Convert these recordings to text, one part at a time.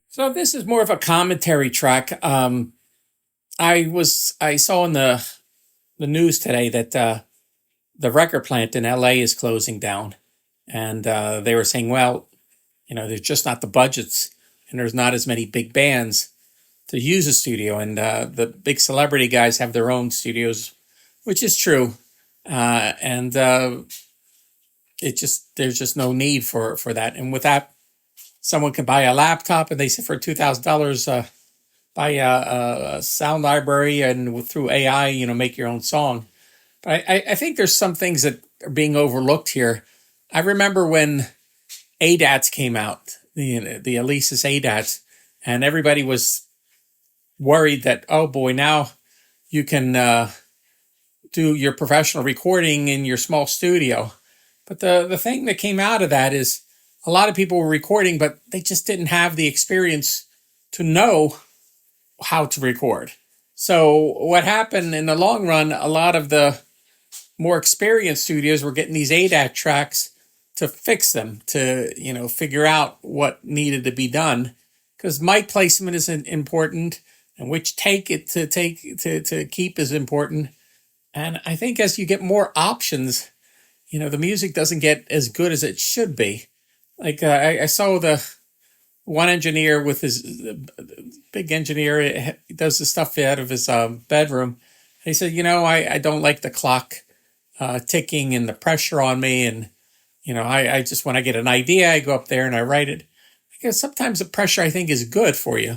So this is more of a commentary track. I saw in the news today that the record plant in L.A. is closing down, and they were saying, well, there's just not the budgets, and there's not as many big bands to use a studio, and the big celebrity guys have their own studios, which is true, and it just there's just no need for that, and with that, someone can buy a laptop, and they say for $2,000. Buy a sound library and through AI, make your own song. But I think there's some things that are being overlooked here. I remember when ADATs came out, the Alesis ADATs, and everybody was worried that, oh boy, now you can do your professional recording in your small studio. But the thing that came out of that is a lot of people were recording, but they just didn't have the experience to know how to record. So what happened in the long run, a lot of the more experienced studios were getting these ADAT tracks to fix them, to, figure out what needed to be done. Because mic placement is important, and which take it to keep is important. And I think as you get more options, the music doesn't get as good as it should be. Like I saw the one engineer with his big engineer, he does the stuff out of his bedroom. He said, I don't like the clock ticking and the pressure on me. And, I just, when I get an idea, I go up there and I write it. Because sometimes the pressure, I think, is good for you.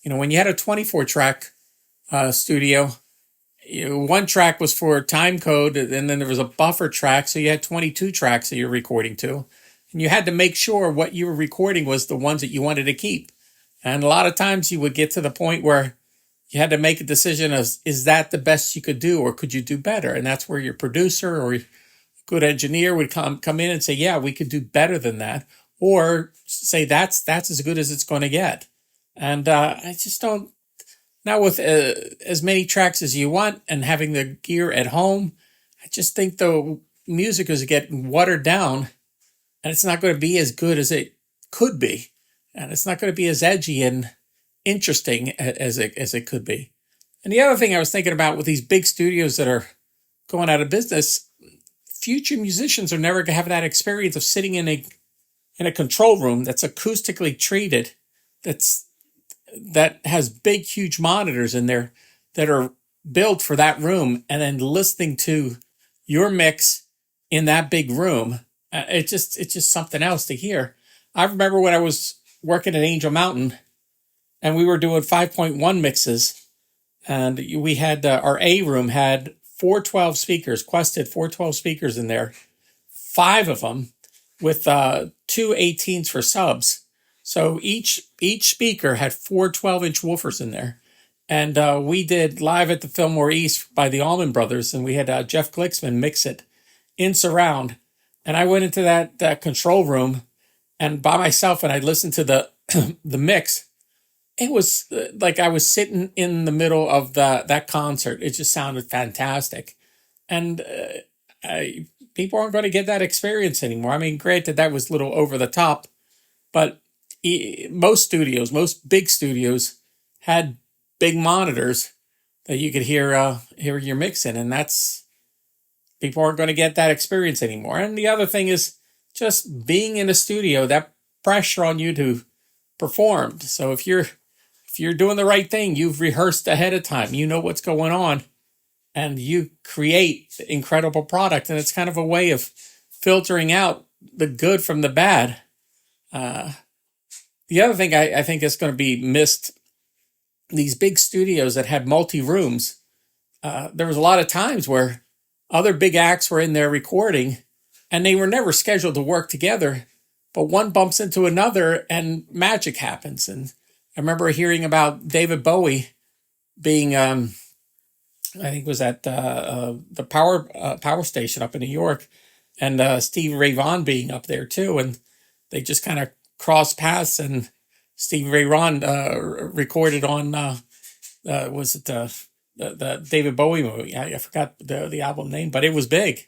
When you had a 24 track studio, one track was for time code, and then there was a buffer track. So you had 22 tracks that you're recording to. And you had to make sure what you were recording was the ones that you wanted to keep. And a lot of times you would get to the point where you had to make a decision of, is that the best you could do, or could you do better? And that's where your producer or good engineer would come in and say, yeah, we could do better than that. Or say, that's as good as it's going to get. And I just don't, now with as many tracks as you want and having the gear at home, I just think the music is getting watered down, and it's not going to be as good as it could be. And it's not going to be as edgy and interesting as it could be. And the other thing I was thinking about with these big studios that are going out of business, future musicians are never going to have that experience of sitting in a control room that's acoustically treated, that has big, huge monitors in there that are built for that room, and then listening to your mix in that big room. It's just something else to hear. I remember when I was working at Angel Mountain, and we were doing 5.1 mixes, and we had our A room had 412 speakers, Quested 412 speakers in there, five of them with two 18s for subs. So each speaker had four 12-inch woofers in there. And we did Live at the Fillmore East by the Allman Brothers, and we had Jeff Glicksman mix it in surround. And I went into that control room and by myself, and I listened to the the mix. It was like I was sitting in the middle of that concert. It just sounded fantastic. And people aren't going to get that experience anymore. I mean, granted, that was a little over the top, but most big studios had big monitors that you could hear your mix in, and that's people aren't going to get that experience anymore. And the other thing is just being in a studio, that pressure on you to perform. So if you're doing the right thing, you've rehearsed ahead of time, you know what's going on, and you create incredible product. And it's kind of a way of filtering out the good from the bad. The other thing I think is going to be missed, these big studios that had multi rooms, there was a lot of times where other big acts were in there recording, and they were never scheduled to work together, but one bumps into another and magic happens. And I remember hearing about David Bowie being, I think it was at the power station up in New York, and Steve Ray Vaughan being up there too, and they just kind of crossed paths, and Steve Ray Vaughan recorded on was it the David Bowie movie? I forgot the album name, but it was big,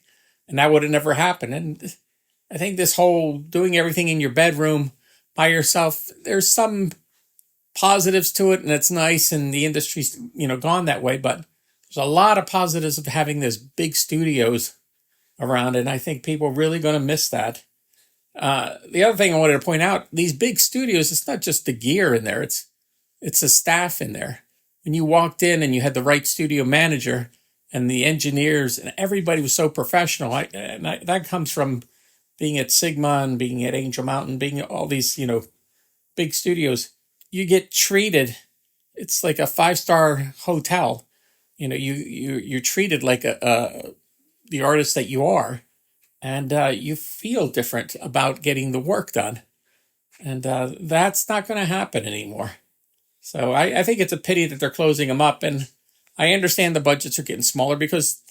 and that would have never happened. And I think this whole doing everything in your bedroom by yourself, there's some positives to it, and it's nice, and the industry's gone that way. But there's a lot of positives of having this big studios around, and I think people are really going to miss that. The other thing I wanted to point out: these big studios, it's not just the gear in there; it's the staff in there. When you walked in and you had the right studio manager and the engineers, and everybody was so professional. That comes from being at Sigma and being at Angel Mountain, being at all these big studios. You get treated. It's like a 5-star hotel. You're treated like the artist that you are, and you feel different about getting the work done. And that's not going to happen anymore. So I think it's a pity that they're closing them up. And I understand the budgets are getting smaller because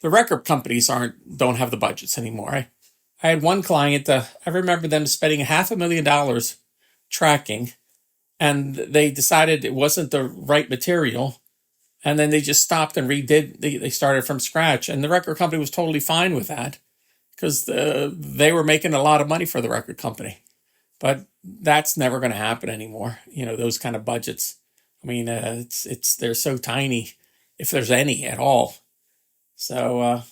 the record companies don't have the budgets anymore. I had one client, I remember them spending $500,000 tracking, and they decided it wasn't the right material. And then they just stopped and redid. They started from scratch. And the record company was totally fine with that because they were making a lot of money for the record company. But that's never going to happen anymore. Those kind of budgets. I mean, they're so tiny, if there's any at all. So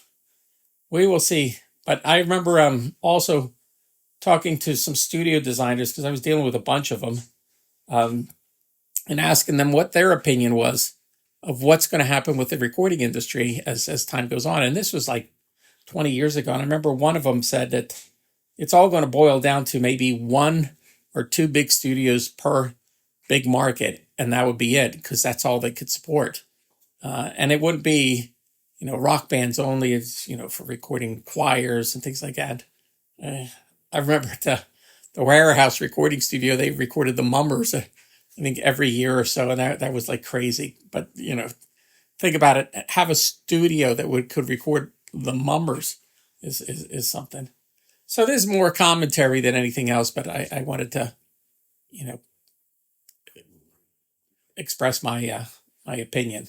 we will see. But I remember also talking to some studio designers because I was dealing with a bunch of them, and asking them what their opinion was of what's going to happen with the recording industry as time goes on. And this was like 20 years ago. And I remember one of them said that it's all going to boil down to maybe 1 or 2 big studios per big market, and that would be it, because that's all they could support. And it wouldn't be, rock bands only. It's, for recording choirs and things like that. I remember the Warehouse recording studio, they recorded the Mummers, I think every year or so, and that was like crazy. But, think about it. Have a studio that could record the Mummers is something. So there's more commentary than anything else, but I wanted to, express my opinion.